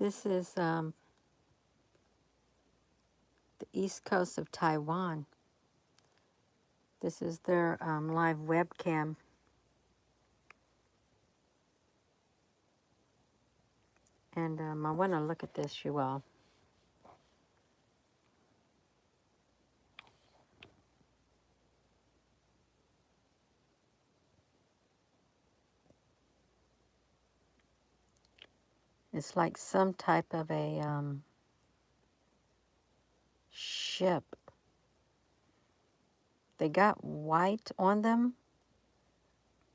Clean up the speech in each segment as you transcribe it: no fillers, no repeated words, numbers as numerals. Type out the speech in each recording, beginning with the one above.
This is the east coast of Taiwan. This is their live webcam. And I want to look at this, you all. It's like some type of a ship. They got white on them,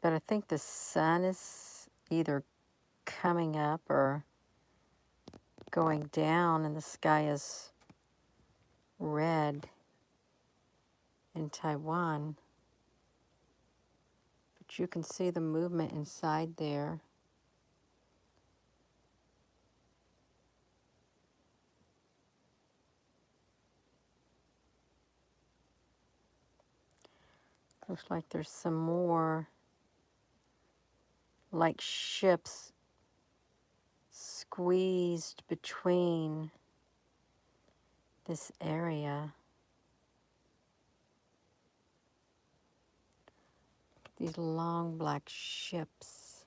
but I think the sun is either coming up or going down, and the sky is red in Taiwan. But you can see the movement inside there. Looks like there's some more like ships squeezed between this area. These long black ships.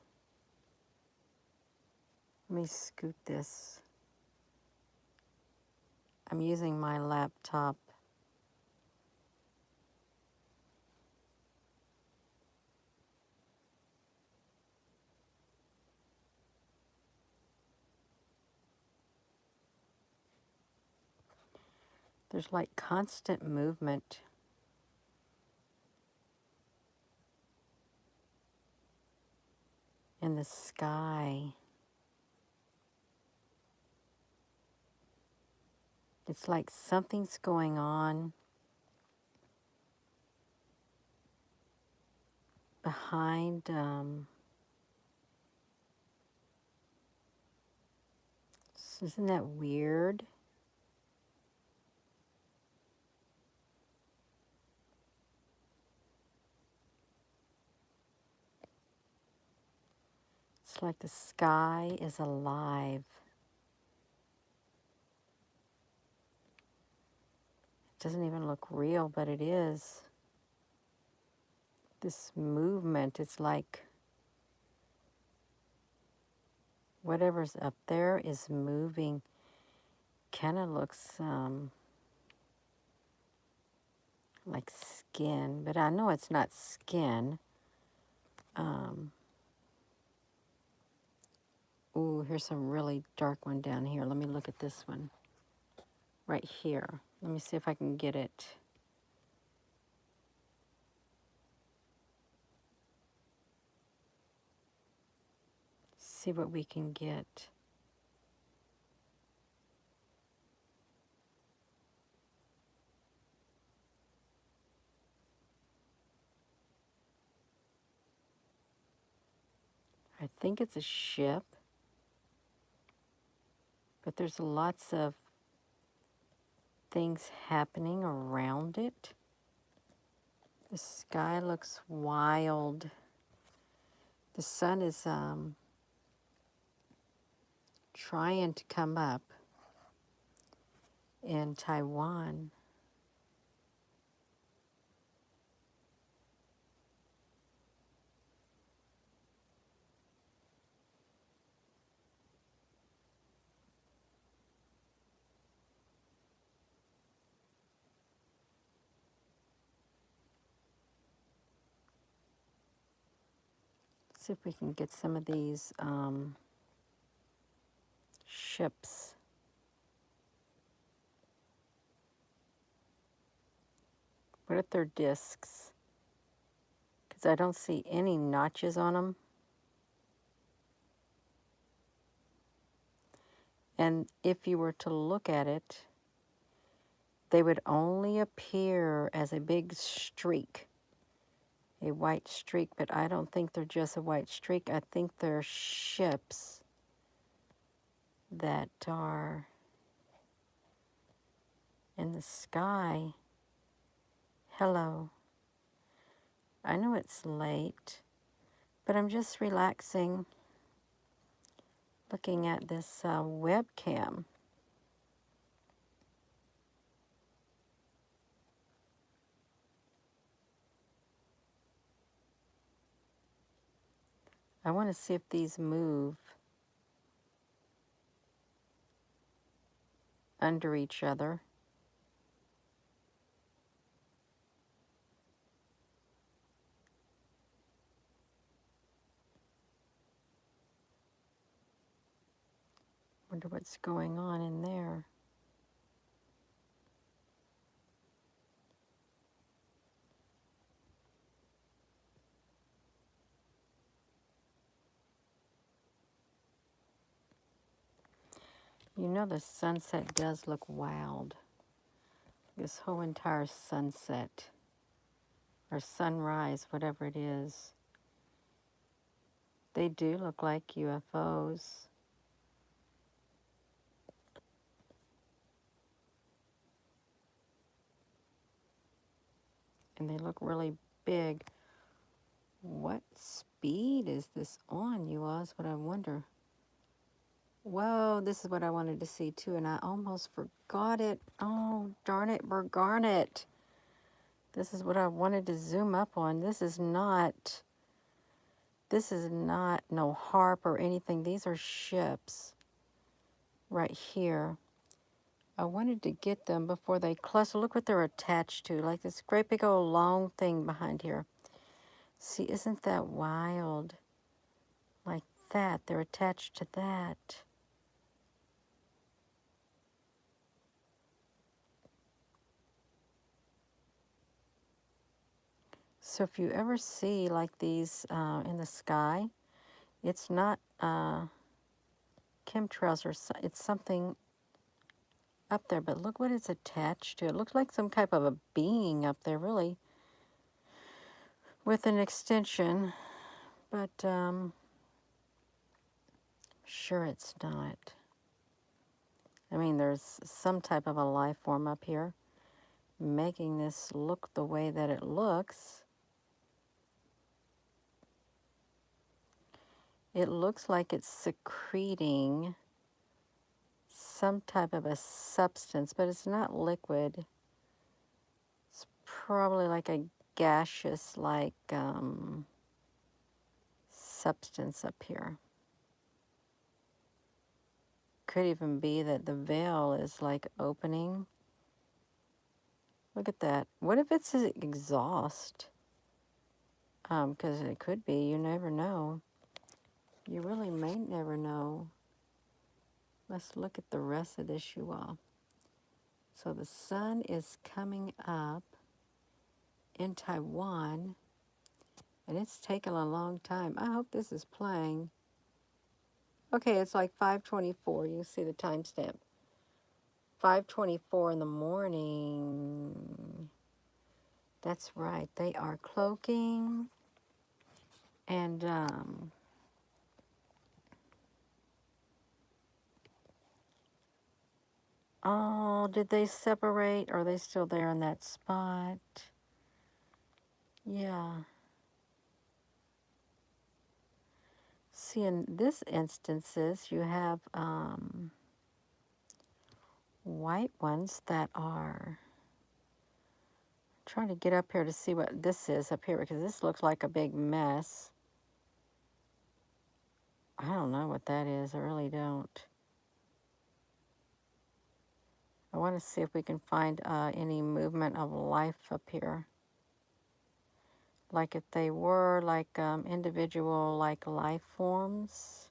Let me scoot this. I'm using my laptop. There's like constant movement. In the sky. It's like something's going on behind. Isn't that weird? It's like the sky is alive. It doesn't even look real, but it is. This movement, it's like whatever's up there is moving. Kind of looks like skin, but I know it's not skin. Ooh, here's some really dark one down here. Let me look at this one right here. Let me see if I can get it. See what we can get. I think it's a ship, but there's lots of things happening around it. The sky looks wild. The sun is trying to come up in Taiwan. See if we can get some of these ships. What if they're discs? Because I don't see any notches on them. And if you were to look at it, they would only appear as a big streak, a white streak, but I don't think they're just a white streak. I think they're ships that are in the sky. Hello. I know it's late, but I'm just relaxing. looking at this webcam. I want to see if these move under each other. Wonder what's going on in there. You know the sunset does look wild. This whole entire sunset, or sunrise, whatever it is. They do look like UFOs. And they look really big. What speed is this on, you all, is what I wonder. Whoa, this is what I wanted to see too, and I almost forgot it. Oh, darn it, forgot it. This is what I wanted to zoom up on. This is not no harp or anything. These are ships right here. I wanted to get them before they cluster. Look what they're attached to, like this great big old long thing behind here. See, isn't that wild? Like that, they're attached to that. So if you ever see like these in the sky, it's not chemtrails or it's something up there, but look what it's attached to. It looks like some type of a being up there, really, with an extension, but sure it's not. I mean, there's some type of a life form up here making this look the way that it looks. It looks like it's secreting some type of a substance, but it's not liquid. It's probably like a gaseous, like substance up here. Could even be that the veil is like opening. Look at that. What if it's exhaust? Because it could be. You never know. You really may never know. Let's look at the rest of this, you all. So the sun is coming up in Taiwan, and it's taken a long time. I hope this is playing. Okay, it's like 5:24. You see the timestamp. 5:24 in the morning. That's right. They are cloaking. And oh, did they separate? Are they still there in that spot? Yeah. See, in this instances, you have white ones that are trying to get up here to see what this is up here, because this looks like a big mess. I don't know what that is. I really don't. I want to see if we can find any movement of life up here. Like if they were like individual like life forms.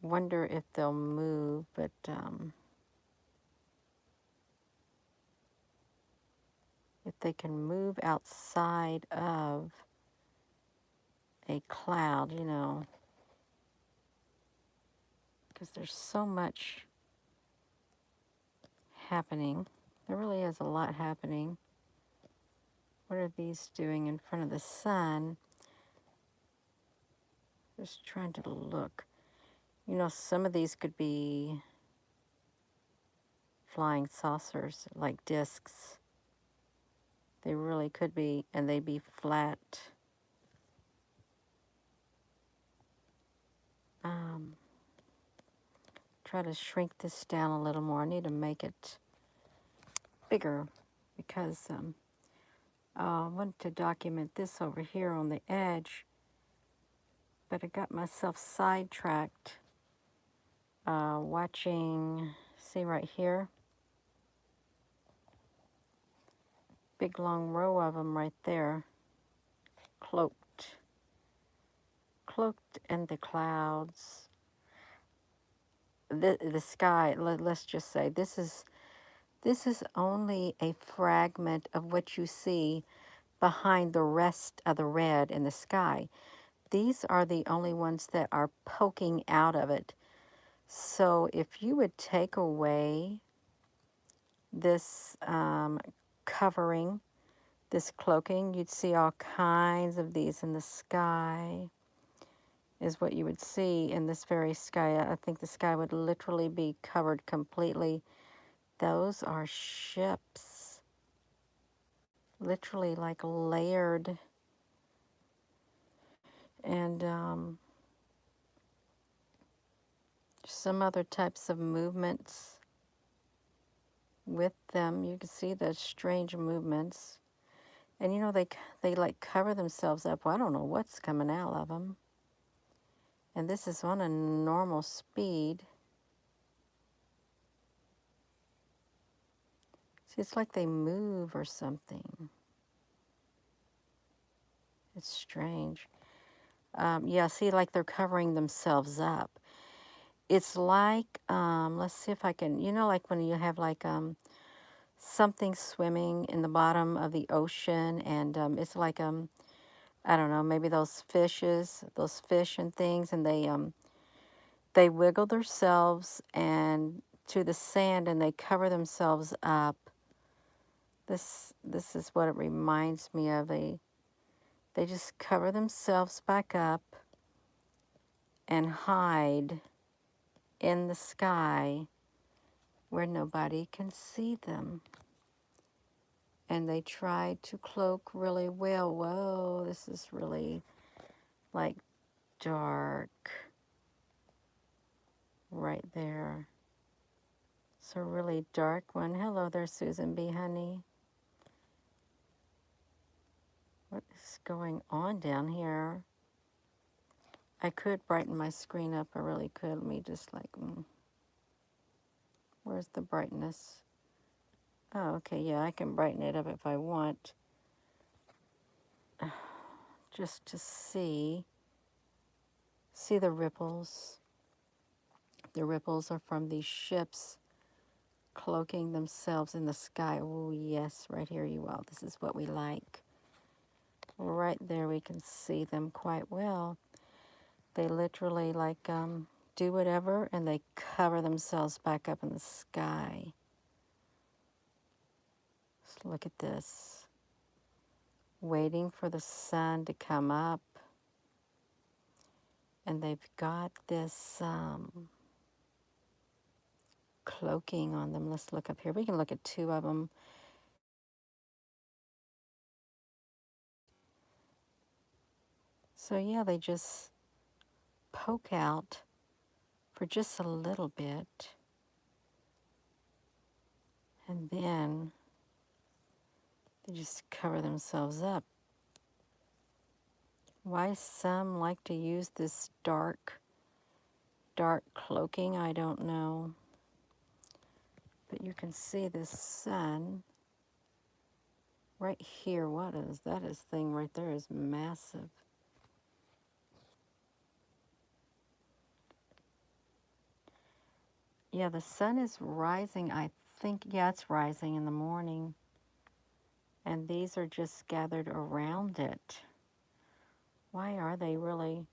Wonder if they'll move, but if they can move outside of a cloud, you know, because there's so much happening. There really is a lot happening. What are these doing in front of the sun? Just trying to look. You know, some of these could be flying saucers, like discs. They really could be, and they'd be flat. um, try to shrink this down a little more. I need to make it bigger because I wanted to document this over here on the edge, but I got myself sidetracked watching, see right here, big long row of them right there, cloaked, cloaked in the clouds. The sky, let's just say, this is only a fragment of what you see behind the rest of the red in the sky. These are the only ones that are poking out of it. So if you would take away this covering, this cloaking, you'd see all kinds of these in the sky, is what you would see in this very sky. I think the sky would literally be covered completely. Those are ships, literally like layered. And some other types of movements with them. You can see the strange movements. And you know, they like cover themselves up. Well, I don't know what's coming out of them. And this is on a normal speed. See, it's like they move or something. It's strange. Yeah, see, like they're covering themselves up. It's like, let's see if I can, you know, like when you have like something swimming in the bottom of the ocean, and it's like, I don't know, maybe those fishes, those fish and things, and they wiggle themselves and to the sand, and they cover themselves up. This is what it reminds me of. They just cover themselves back up and hide in the sky where nobody can see them. And they try to cloak really well. Whoa, this is really like dark right there. It's a really dark one. Hello there, Susan B. Honey. What is going on down here? I could brighten my screen up. I really could. Let me just like, where's the brightness? Oh, okay, yeah, I can brighten it up if I want. Just to see the ripples. The ripples are from these ships cloaking themselves in the sky. Oh, yes, right here you all. This is what we like. Right there we can see them quite well. They literally like do whatever, and they cover themselves back up in the sky. Just look at this. Waiting for the sun to come up. And they've got this cloaking on them. Let's look up here. We can look at two of them. So yeah, they just poke out for just a little bit. And then they just cover themselves up. Why some like to use this dark cloaking, I don't know. But you can see this sun right here. What is that? This thing right there is massive. Yeah, the sun is rising. I think, yeah, it's rising in the morning. And these are just gathered around it. Why are they really?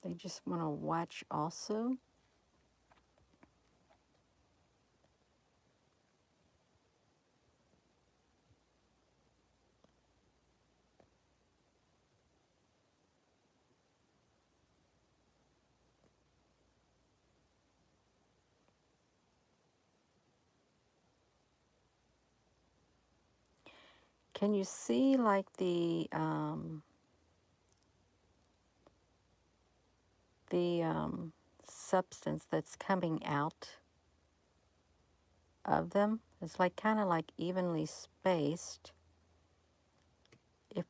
They just want to watch also. Can you see like the the substance that's coming out of them. It's like kind of like evenly spaced.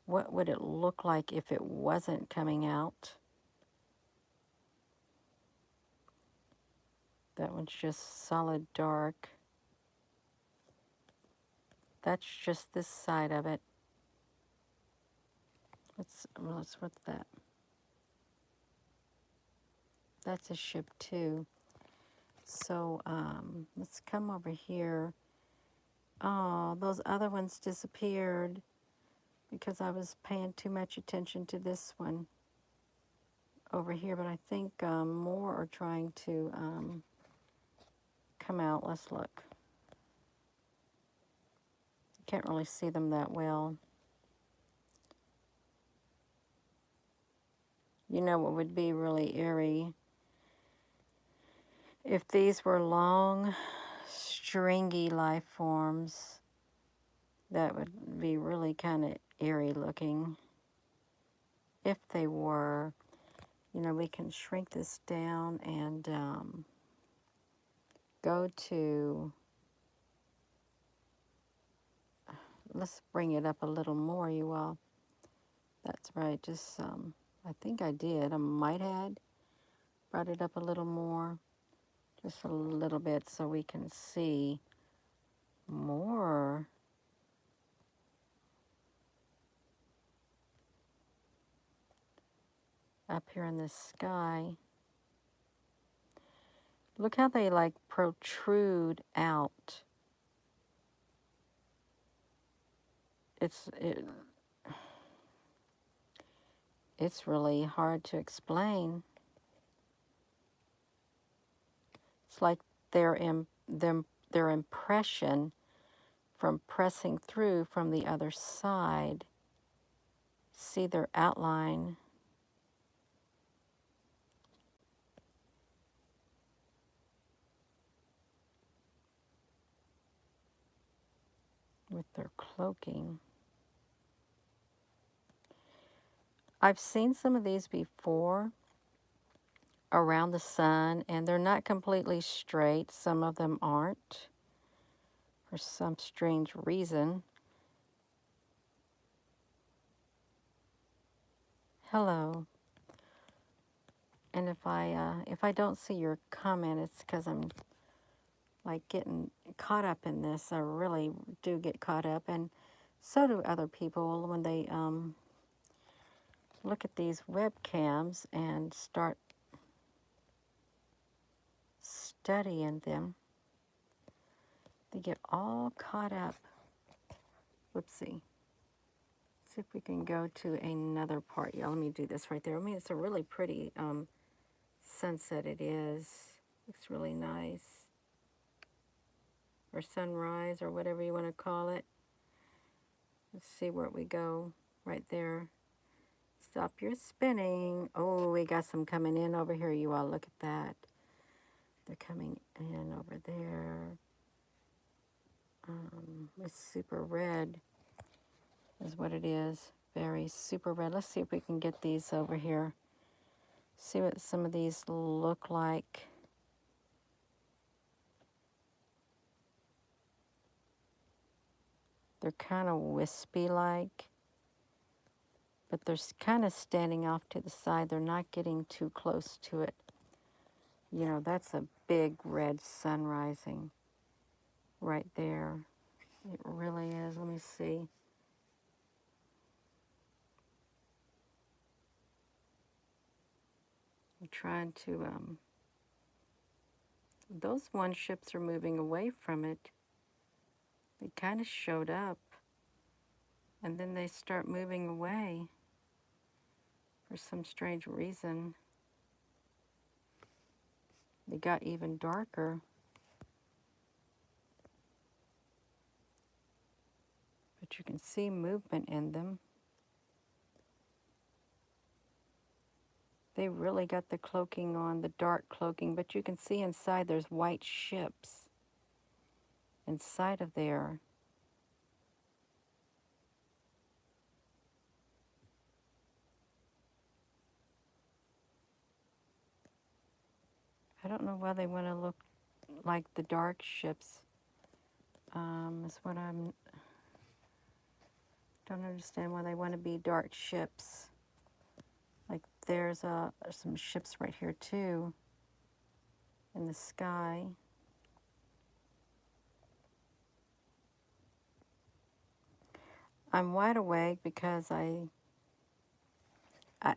What would it look like if it wasn't coming out? That one's just solid dark. That's just this side of it. What's that? That's a ship too. So let's come over here. Oh, those other ones disappeared because I was paying too much attention to this one over here. But I think more are trying to come out. Let's look. Can't really see them that well. You know what would be really eerie? If these were long, stringy life forms, that would be really kind of eerie looking. If they were, you know, we can shrink this down and go to, let's bring it up a little more, you all. That's right, just, I think I did. I might have brought it up a little more, just a little bit so we can see more. Up here in the sky. Look how they like protrude out. It's really hard to explain. It's like their impression from pressing through from the other side. See their outline. With their cloaking. I've seen some of these before around the sun, and they're not completely straight. Some of them aren't for some strange reason. Hello. And if I don't see your comment, it's because I'm like getting caught up in this. I really do get caught up, and so do other people when they look at these webcams and start studying them. They get all caught up. Whoopsie. See if we can go to another part. Yeah, let me do this right there. I mean, it's a really pretty sunset it is. Looks really nice. Or sunrise, or whatever you want to call it. Let's see where we go. Right there. Stop your spinning. Oh, we got some coming in over here, you all. Look at that. They're coming in over there. It's super red is what it is. Very super red. Let's see if we can get these over here. See what some of these look like. They're kind of wispy-like, but they're kind of standing off to the side. They're not getting too close to it. You know, that's a big red sun rising right there. It really is. Let me see. I'm trying to, those one ships are moving away from it. They kind of showed up, and then they start moving away for some strange reason. They got even darker. But you can see movement in them. They really got the cloaking on, the dark cloaking, but you can see inside there's white ships inside of there. don't know why they want to look like the dark ships. Is what I'm don't understand why they want to be dark ships. Like there's some ships right here too in the sky. I'm wide awake because I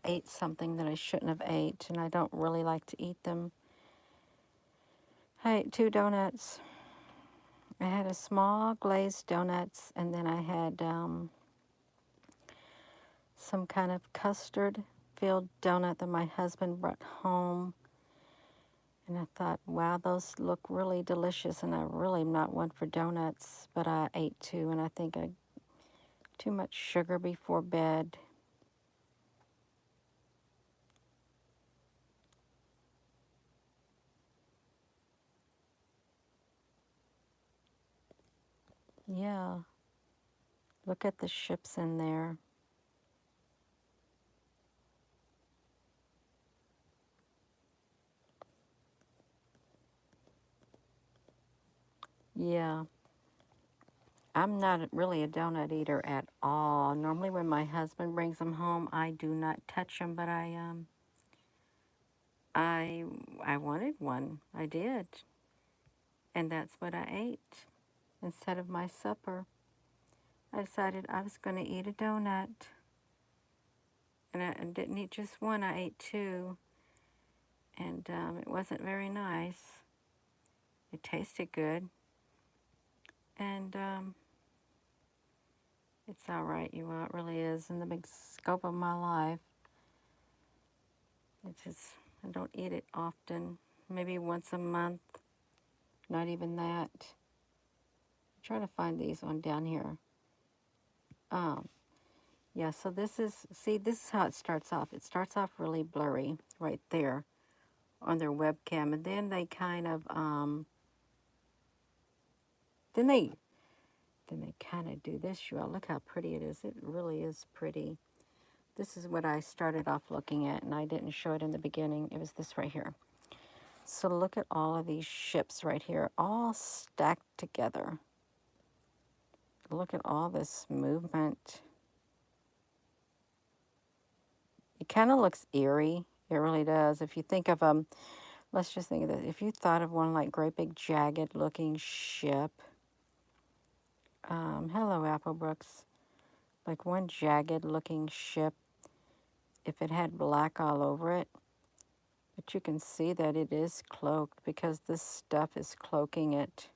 ate something that I shouldn't have ate, and I don't really like to eat them. I ate 2 donuts. I had a small glazed donuts, and then I had some kind of custard filled donut that my husband brought home. And I thought, wow, those look really delicious, and I really am not one for donuts, but I ate 2, and I think I too much sugar before bed. Yeah, look at the ships in there. Yeah, I'm not really a donut eater at all. Normally when my husband brings them home, I do not touch them, but I wanted one. I did. And that's what I ate instead of my supper. I decided I was going to eat a donut. And I didn't eat just one, I ate 2. And it wasn't very nice. It tasted good. And it's all right, you all. It really is. In the big scope of my life, it's just, I don't eat it often. Maybe once a month. Not even that. I'm trying to find these on down here. Yeah, so this is, see, this is how it starts off. It starts off really blurry right there on their webcam. And then they kind of, then they kind of do this, you all. Look how pretty it is. It really is pretty. This is what I started off looking at, and I didn't show it in the beginning. It was this right here. So look at all of these ships right here, all stacked together. Look at all this movement. It kind of looks eerie. It really does. If you think of, let's just think of this. If you thought of one like great big jagged looking ship. Hello, Applebrooks. Like one jagged looking ship, if it had black all over it. But you can see that it is cloaked because this stuff is cloaking it.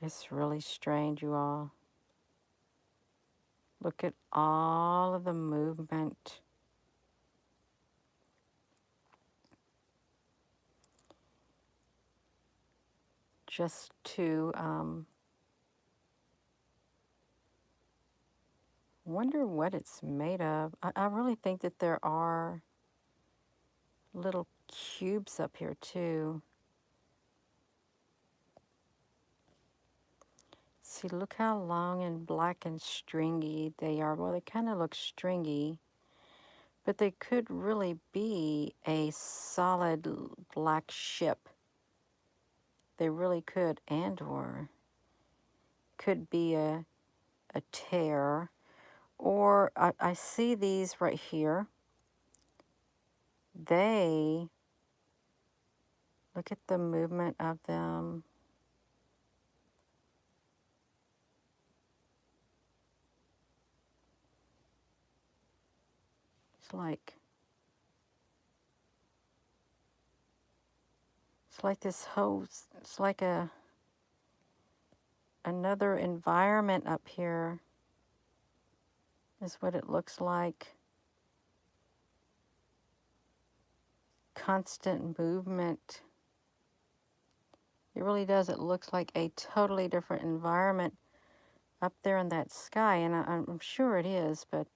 It's really strange, you all. Look at all of the movement. Just to wonder what it's made of. I really think that there are little cubes up here too. See, look how long and black and stringy they are. Well, they kind of look stringy, but they could really be a solid black ship. They really could, and or could be a tear. Or I see these right here. They, look at the movement of them. It's like this whole, it's like another environment up here is what it looks like. Constant movement. It really does. It looks like a totally different environment up there in that sky, and I'm sure it is, but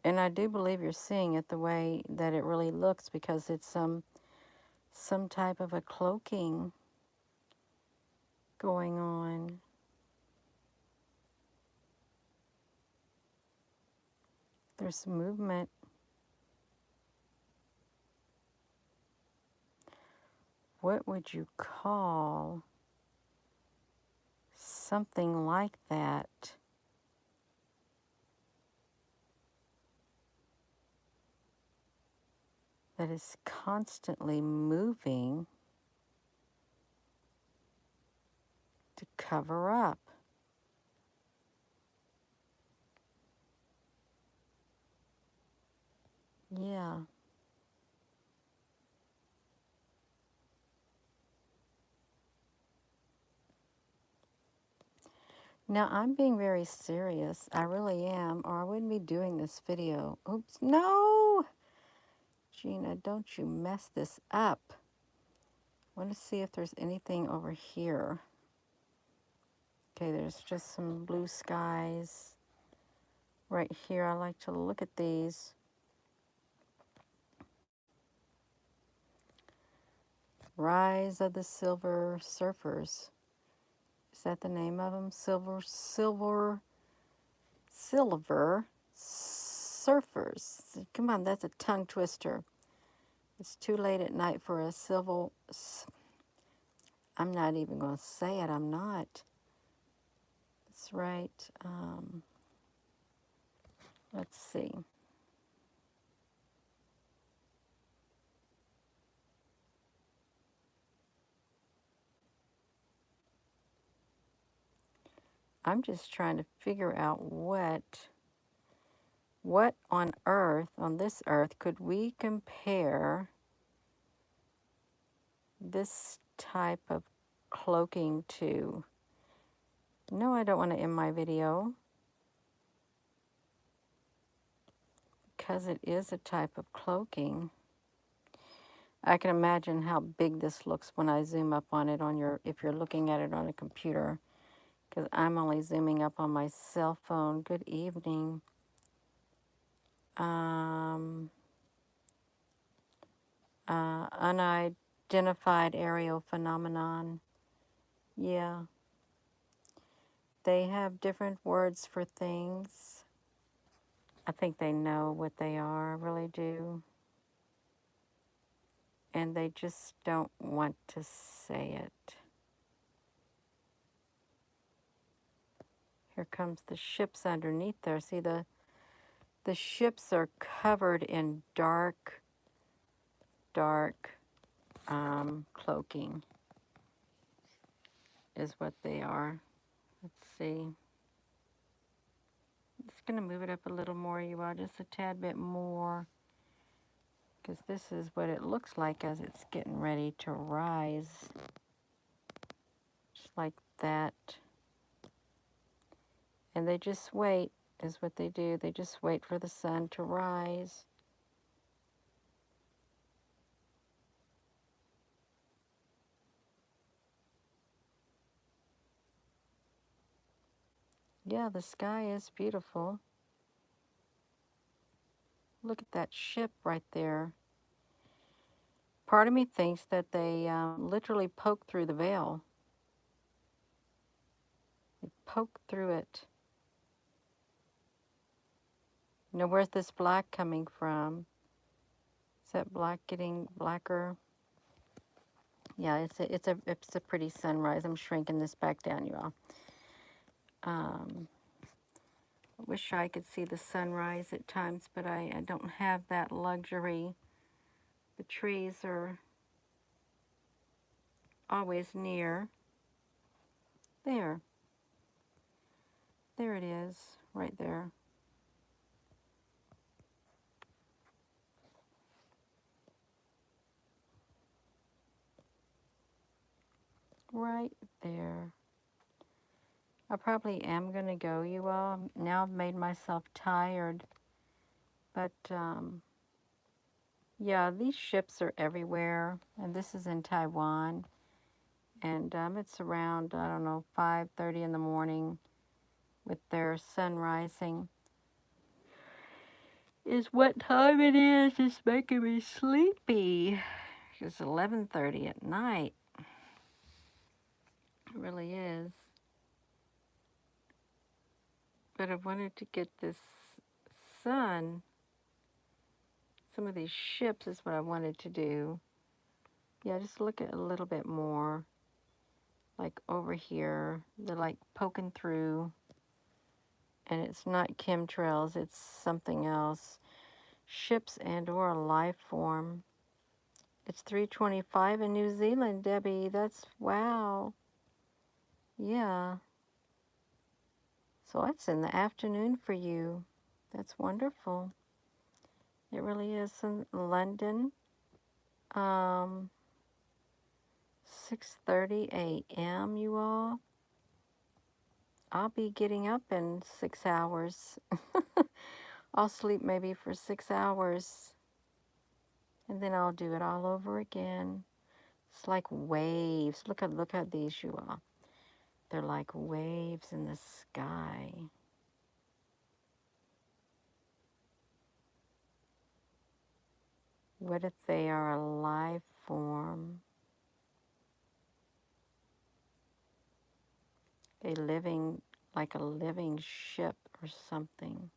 and I do believe you're seeing it the way that it really looks because it's some type of a cloaking going on. There's some movement. What would you call something like that? That is constantly moving to cover up. Yeah. Now, I'm being very serious. I really am, or I wouldn't be doing this video. Oops, no! Gina, don't you mess this up. I want to see if there's anything over here. Okay, there's just some blue skies right here. I like to look at these. Rise of the Silver Surfers. Is that the name of them? Silver Surfers. Come on, that's a tongue twister. It's too late at night for a silver... I'm not even going to say it. I'm not. That's right. Let's see. I'm just trying to figure out what on earth, on this earth, could we compare this type of cloaking to? No, I don't want to end my video because it is a type of cloaking. I can imagine how big this looks when I zoom up on it on your, if you're looking at it on a computer, because I'm only zooming up on my cell phone. Good evening. Unidentified aerial phenomenon. Yeah. They have different words for things. I think they know what they are, I really do. And they just don't want to say it. Here comes the ships underneath there. See, the ships are covered in dark cloaking is what they are. Let's see. I'm just going to move it up a little more, you all, just a tad bit more, because this is what it looks like as it's getting ready to rise. Just like that. And they just wait, is what they do. They just wait for the sun to rise. Yeah, the sky is beautiful. Look at that ship right there. Part of me thinks that they literally poked through the veil. They poked through it. You know, where's this black coming from? Is that black getting blacker? Yeah, it's a pretty sunrise. I'm shrinking this back down, you all. I wish I could see the sunrise at times, but I don't have that luxury. The trees are always near. There. There it is, right there. Right there. I probably am going to go, you all. Now I've made myself tired. But, yeah, these ships are everywhere. And this is in Taiwan. And it's around, I don't know, 5:30 in the morning with their sun rising. Is what time it is. It's making me sleepy. It's 11:30 at night. It really is. But I wanted to get this sun. Some of these ships is what I wanted to do. Yeah, just look at a little bit more. Like over here, they're like poking through. And it's not chemtrails, it's something else. Ships and or a life form. It's 3:25 in New Zealand, Debbie. That's wow. Yeah. So it's in the afternoon for you. That's wonderful. It really is in London. 6:30 a.m. you all. I'll be getting up in 6 hours. I'll sleep maybe for 6 hours. And then I'll do it all over again. It's like waves. Look at these, you all. They're like waves in the sky. What if they are a life form? A living, like a living ship or something.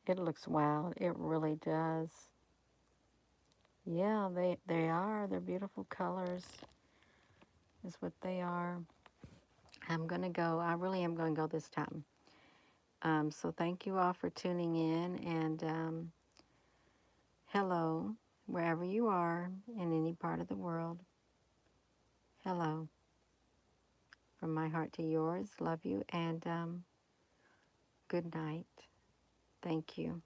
It looks wild. It really does. Yeah, they are. They're beautiful colors is what they are. I'm going to go. I really am going to go this time. So thank you all for tuning in. And hello, wherever you are in any part of the world. Hello. From my heart to yours. Love you. And good night. Thank you.